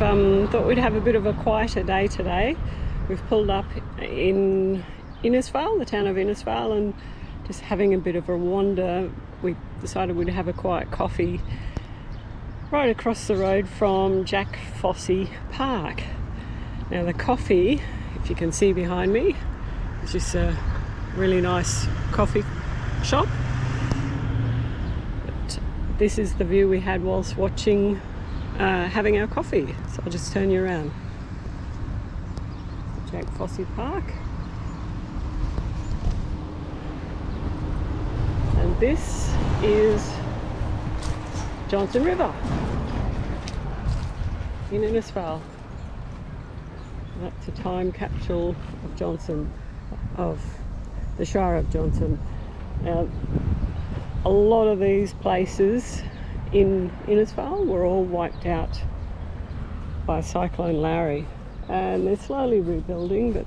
thought we'd have a bit of a quieter day today. We've pulled up in Innisfail, the town of Innisfail, and just having a bit of a wander. We decided we'd have a quiet coffee right across the road from Jack Fossey Park. Now the coffee, if you can see behind me, is just a really nice coffee shop. But this is the view we had whilst watching, having our coffee. So I'll just turn you around. Jack Fossey Park. And this is Johnson River in Innisfail. That's a time capsule of Johnson, of the Shire of Johnson. Now, a lot of these places in Innisfail were all wiped out by Cyclone Larry, and they're slowly rebuilding, but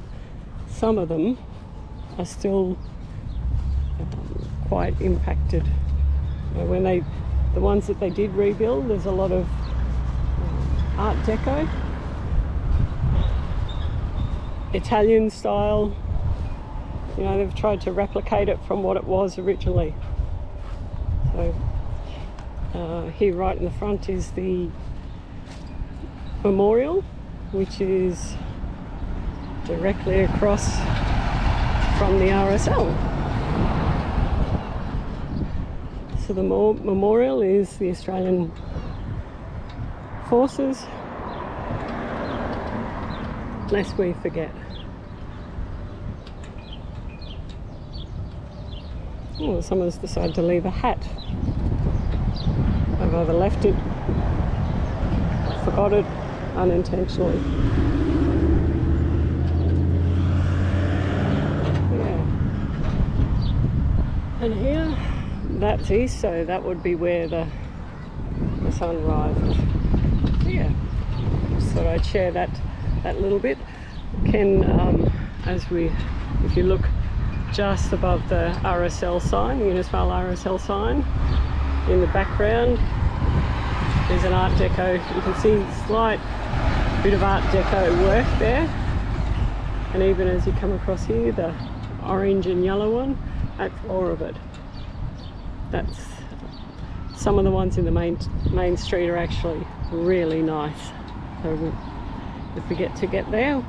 some of them are still quite impacted. When the ones that they did rebuild, there's a lot of Art Deco, Italian style. You know, they've tried to replicate it from what it was originally. So here right in the front is the memorial, which is directly across from the RSL. So the memorial is the Australian Forces, lest we forget. Oh, someone's decided to leave a hat. I've either left it, forgot it unintentionally. Yeah. And here, that's east, so that would be where the sun rises. So yeah, just thought I'd share that little bit. If you look just above the RSL sign, the Innisfail RSL sign, in the background there's an Art Deco. You can see slight bit of Art Deco work there, and even as you come across here, the orange and yellow one, that's more of it. That's some of the ones in the main street are actually really nice. So if we get there,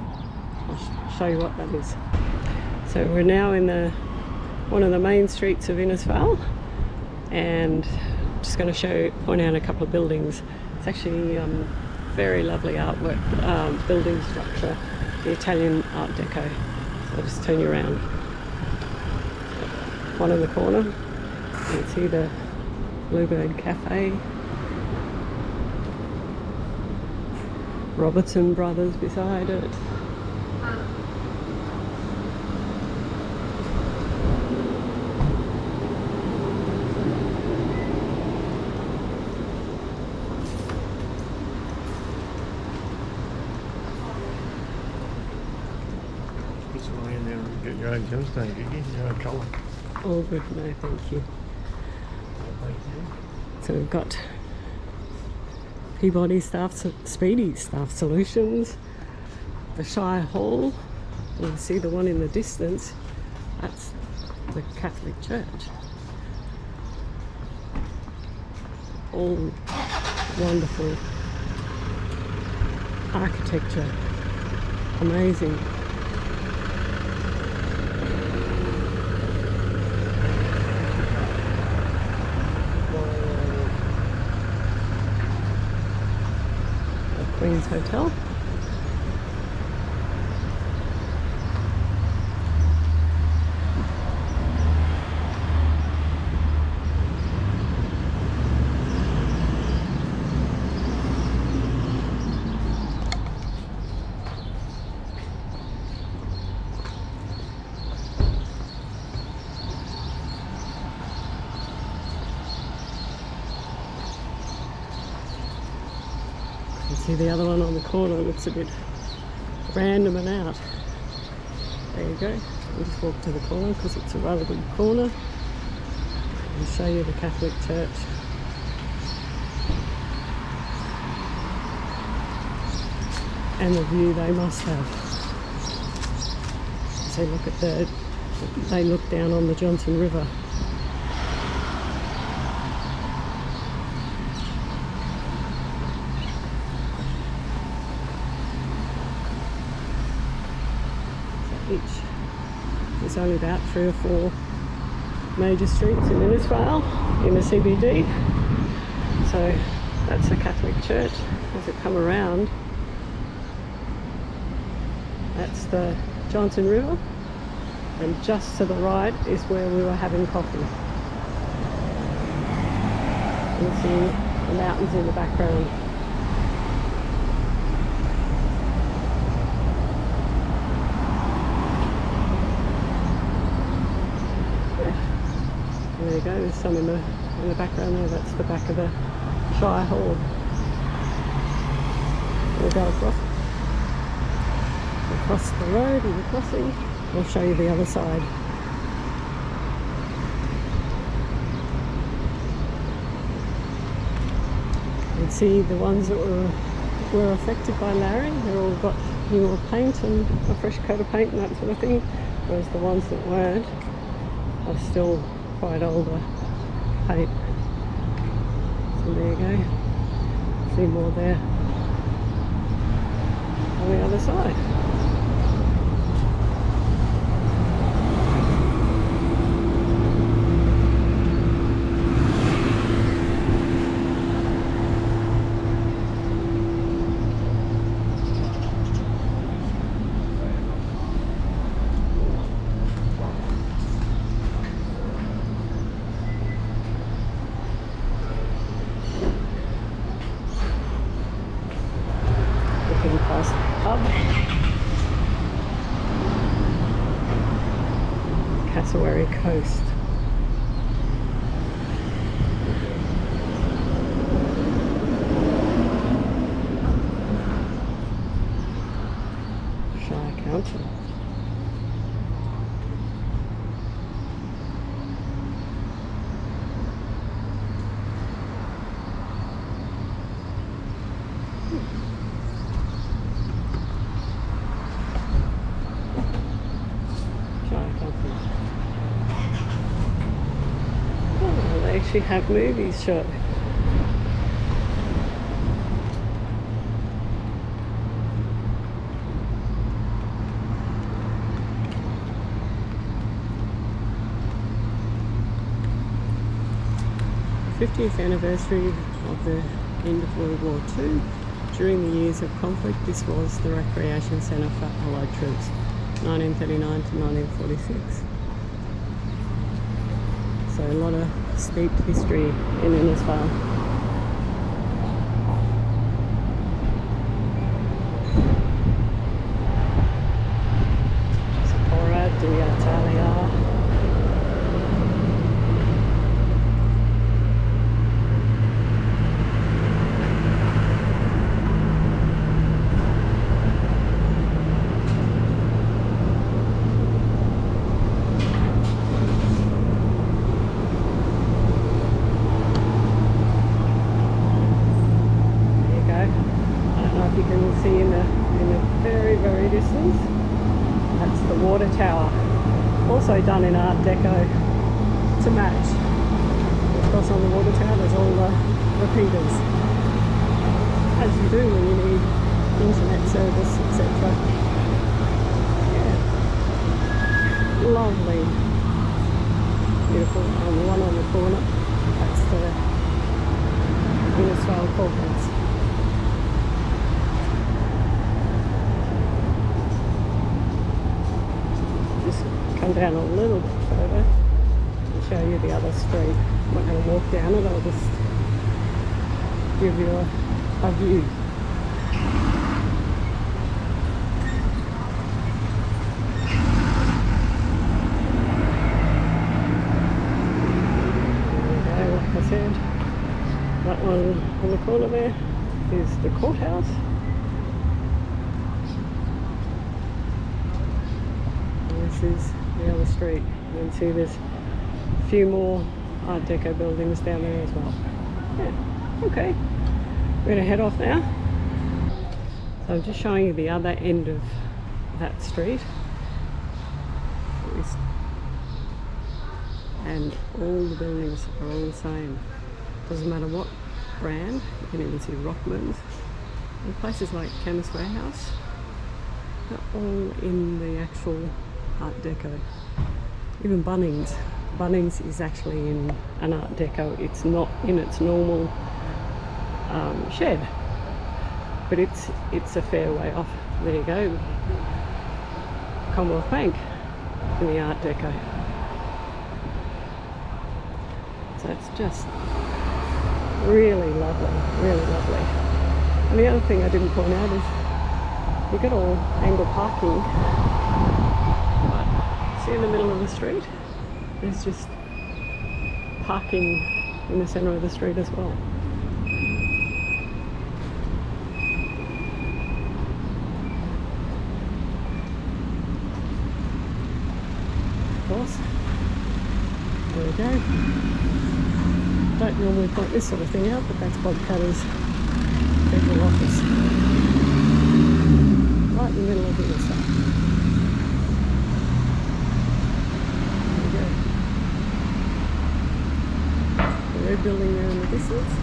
I'll show you what that is. So we're now in one of the main streets of Innisfail, and I'm just going to point out a couple of buildings. It's actually very lovely artwork, building structure, the Italian Art Deco. So I'll just turn you around. One in the corner, you can see the Bluebird Cafe, Robertson Brothers beside it. Get your own gemstone, Gigi, your own colour. All good, no thank you. So we've got Peabody Speedy Staff Solutions, the Shire Hall. You can see the one in the distance, that's the Catholic Church. All wonderful architecture, amazing. Queen's Hotel. See the other one on the corner looks a bit random and out. There you go. We'll just walk to the corner because it's a rather good corner and show you the Catholic Church. and the view they must have. As they look down on the Johnson River. There's only about 3 or 4 major streets in Innisfail in the CBD. So that's the Catholic Church. As it come around, that's the Johnson River, and just to the right is where we were having coffee. You can see the mountains in the background. There you go, there's some in the background there. That's the back of the Shire Hall. We'll go across the road in the crossing. I'll show you the other side. You can see the ones that were affected by Larry, they've all got newer paint and a fresh coat of paint and that sort of thing, whereas the ones that weren't are still quite older paint. So there you go. See more there on the other side. Past the pub, Cassowary Coast. Shire Council. They actually have movies shot. The 50th anniversary of the end of World War II. During the years of conflict, this was the recreation centre for Allied troops, 1939 to 1946. So a lot of steeped history in Innisfail. Sephora d'Italia. You can see in the very, very distance, that's the water tower, also done in Art Deco to match. Of course, on the water tower there's all the repeaters, as you do when you need internet service, etc. Yeah, lovely, beautiful. And the one on the corner, that's the Innisfail Courthouse. Come down a little bit further and show you the other street. I'm not going to walk down it, I'll just give you a view. There we go, like I said, that one on the corner there is the courthouse. This is the other street. You can see there's a few more Art Deco buildings down there as well. Yeah, okay. We're going to head off now. So I'm just showing you the other end of that street. And all the buildings are all the same. Doesn't matter what brand. You can even see Rockman's. And places like Chemist Warehouse, they're all in the actual Art Deco. Even Bunnings. Bunnings is actually in an Art Deco. It's not in its normal shed, but it's a fair way off. There you go. Commonwealth Bank in the Art Deco. So it's just really lovely, really lovely. And the other thing I didn't point out is you've got all angle parking, but see in the middle of the street, there's just parking in the centre of the street as well. Of course, there we go. Don't normally point this sort of thing out, but that's Bob Cutter's federal office. Right in the middle of the interstate. There we go. The red building there in the distance.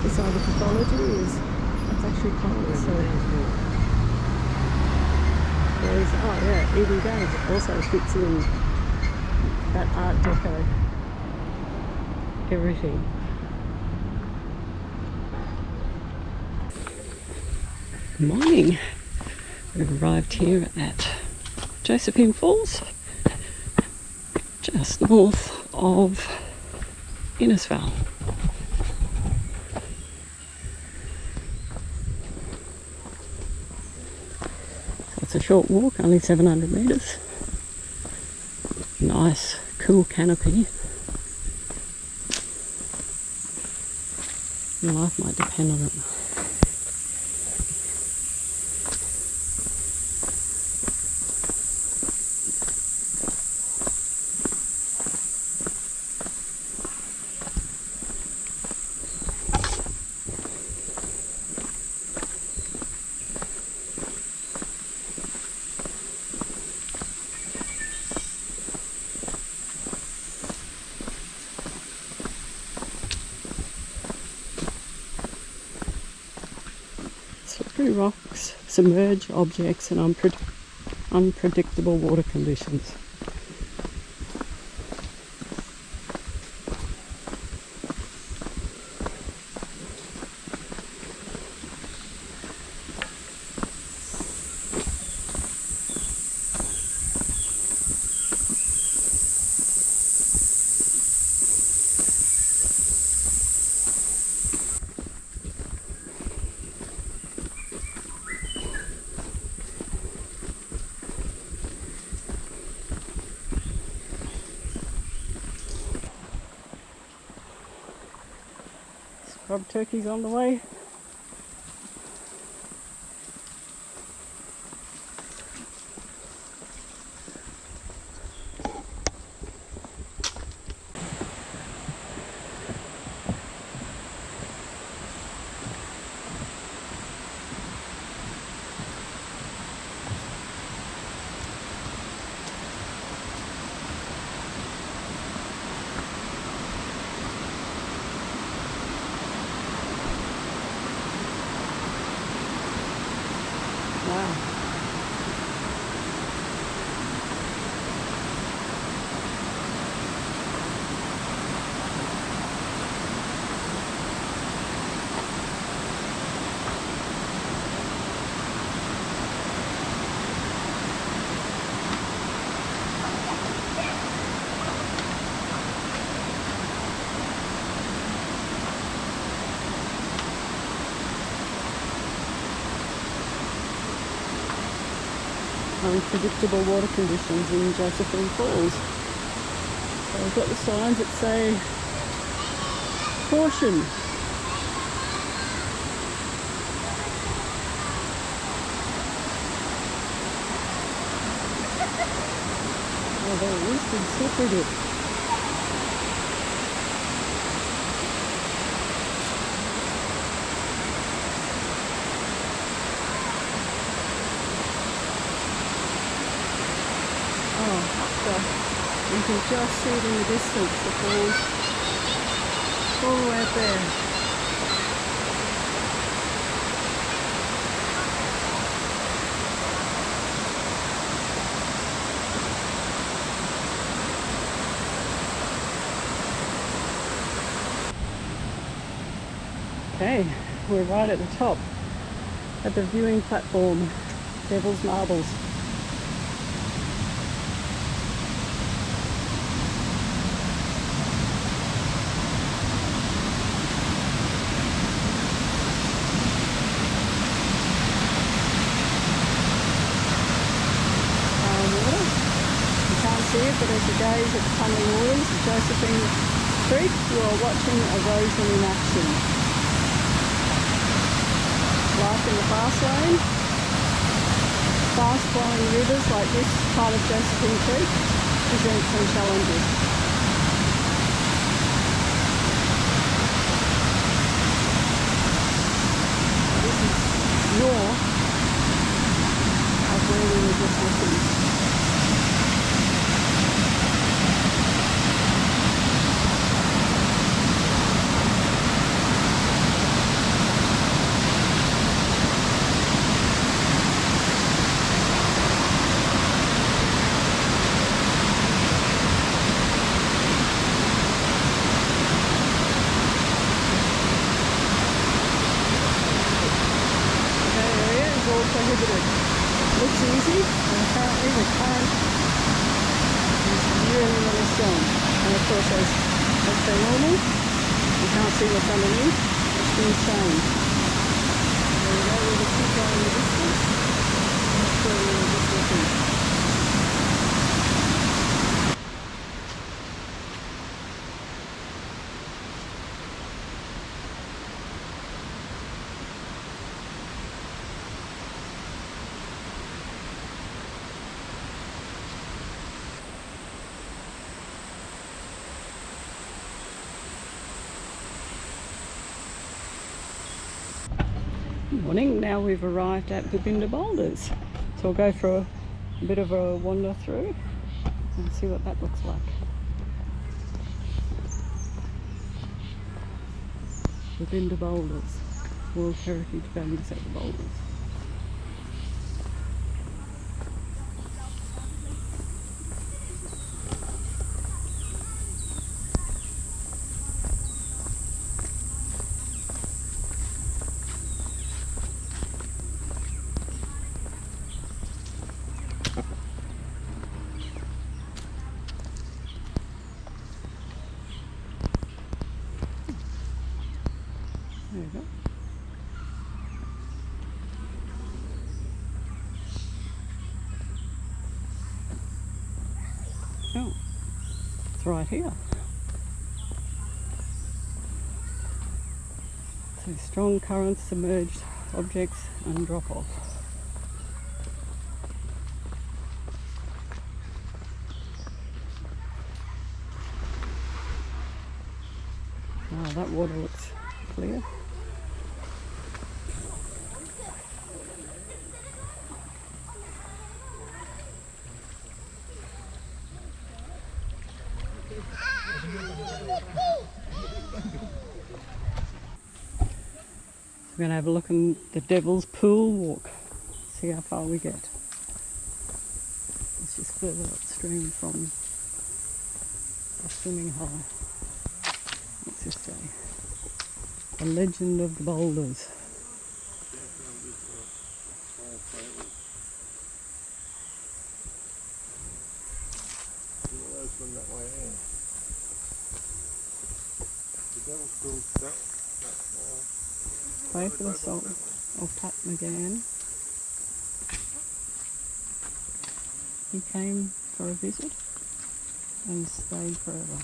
This side of the pathology that's actually closed. So there's, oh yeah, ED Games also fits in that Art Deco. Everything. Good morning. We've arrived here at Josephine Falls, just north of Innisfail. So it's a short walk, only 700 metres. Nice, cool canopy. Your life might depend on it. Slippery rocks, submerged objects and unpredictable water conditions. Scrub turkeys on the way. Wow. Unpredictable water conditions in Josephine Falls. So we've got the signs that say caution. Oh, there it is, big slippery bit. You can just see it in the distance, the falls, all the way up there. Okay, we're right at the top, at the viewing platform, Devil's Marbles. Water. You can't see it, but as you gaze at the tumbling waters of Josephine Creek, you are watching erosion in action. Life in the fast lane. Fast flowing rivers like this part of Josephine Creek present some challenges. This is north of where we were just looking. Prohibited. Looks easy, and apparently the current is really, really strong. And of course, as per normal, you can't see what's underneath. It's insane. There we go, we'll just keep going in the distance. That's where we were just looking. Good morning, now we've arrived at Babinda Boulders. So we'll go for a bit of a wander through and see what that looks like. Babinda Boulders, World Heritage Values at the Boulders. There you go. Oh, it's right here. So strong currents, submerged objects and drop off. Oh, that water looks clear. We're going to have a look in the Devil's Pool walk, see how far we get. It's just further upstream from the swimming hole. What's this say? The Legend of the Boulders. Pray for the soul of Pat McGann. He came for a visit and stayed forever.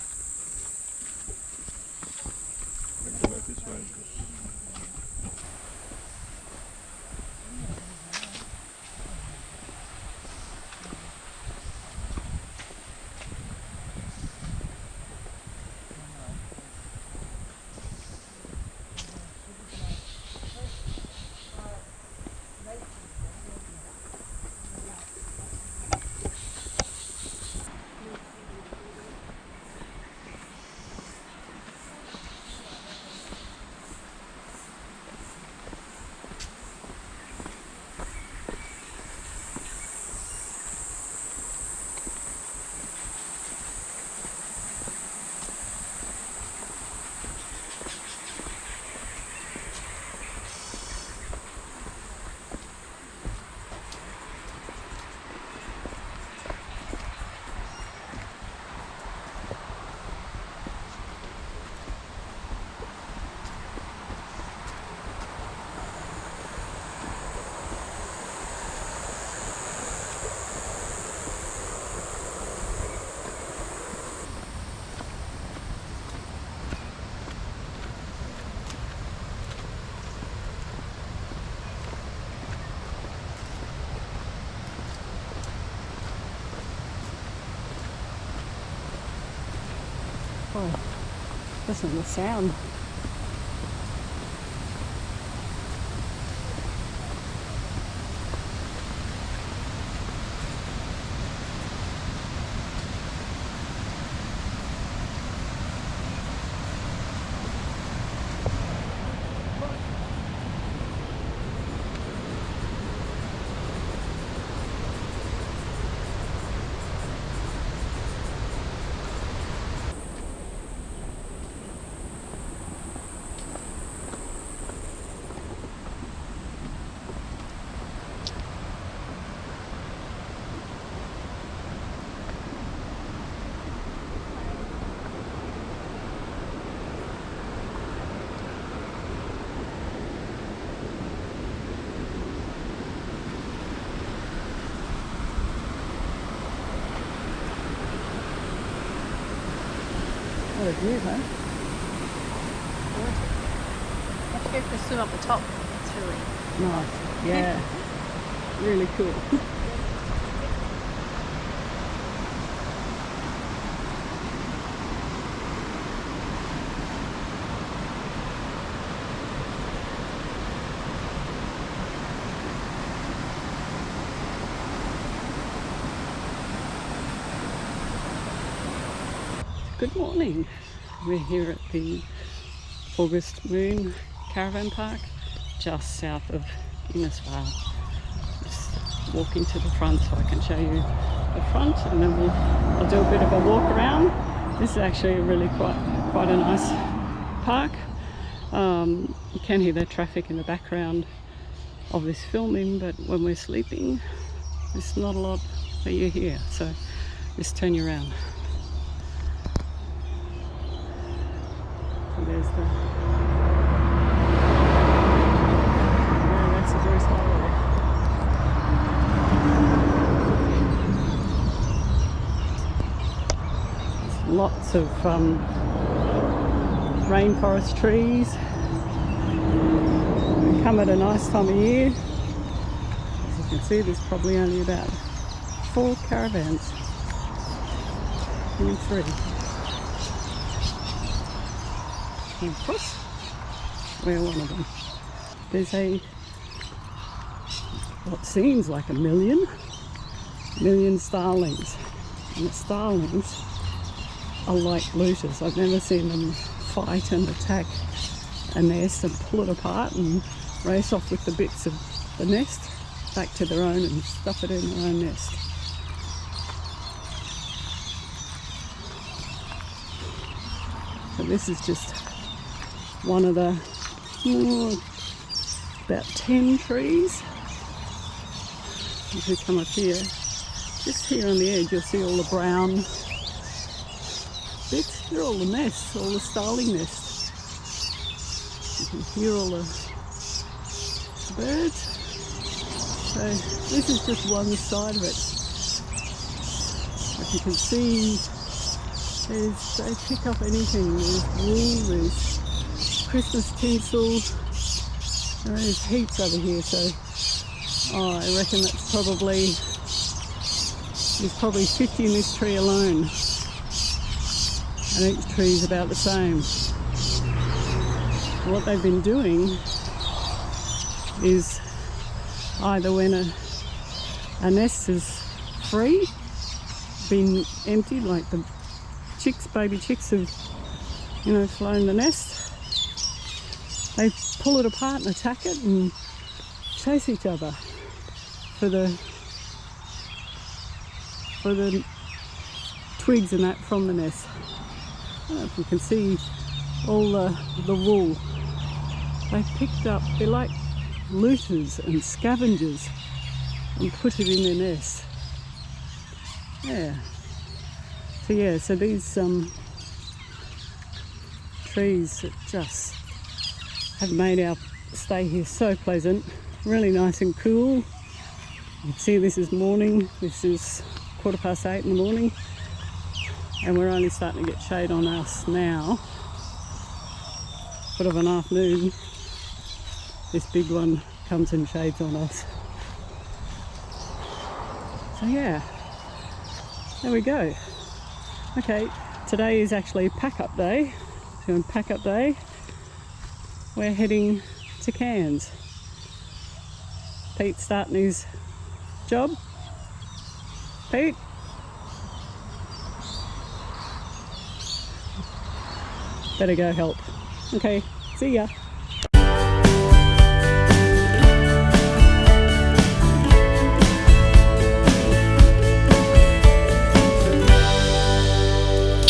Oh, listen to the sound. What a view, huh? Have to go for a swim up the top. It's really Nice. Yeah. Really cool. Good morning. We're here at the August Moon Caravan Park, just south of Innisfail. Just walking to the front so I can show you the front, and then I'll do a bit of a walk around. This is actually really quite a nice park. You can hear the traffic in the background of this filming, but when we're sleeping, there's not a lot that you hear. So just turn you around. So there's the... Yeah, that's the Bruce Highway. There's lots of rainforest trees. We come at a nice time of year. As you can see, there's probably only about 4 caravans. Maybe 3. And of course, we're one of them. There's what seems like a million starlings. And the starlings are like looters. I've never seen them fight and attack a nest and pull it apart and race off with the bits of the nest back to their own and stuff it in their own nest. So this is just one of the about 10 trees. If you come up here, just here on the edge, you'll see all the brown bits. They're all the nests, all the starling nests. You can hear all the birds. So this is just one side of it. If you can see, they pick up anything. There's wool, there's Christmas tinsel, there's heaps over here. So I reckon that's there's probably 50 in this tree alone, and each tree is about the same. What they've been doing is either when a nest is free, been emptied, like the baby chicks have flown the nest, they pull it apart and attack it and chase each other for the twigs and that from the nest. I don't know if you can see all the wool they've picked up. They're like looters and scavengers and put it in their nest. Yeah. So these trees that just have made our stay here so pleasant, really nice and cool. You can see this is morning. This is 8:15 in the morning, and we're only starting to get shade on us now. But of an afternoon, this big one comes and shades on us. So yeah, there we go. Okay, today is actually pack-up day. So on pack-up day, we're heading to Cairns. Pete's starting his job. Pete? Better go help. Okay, see ya.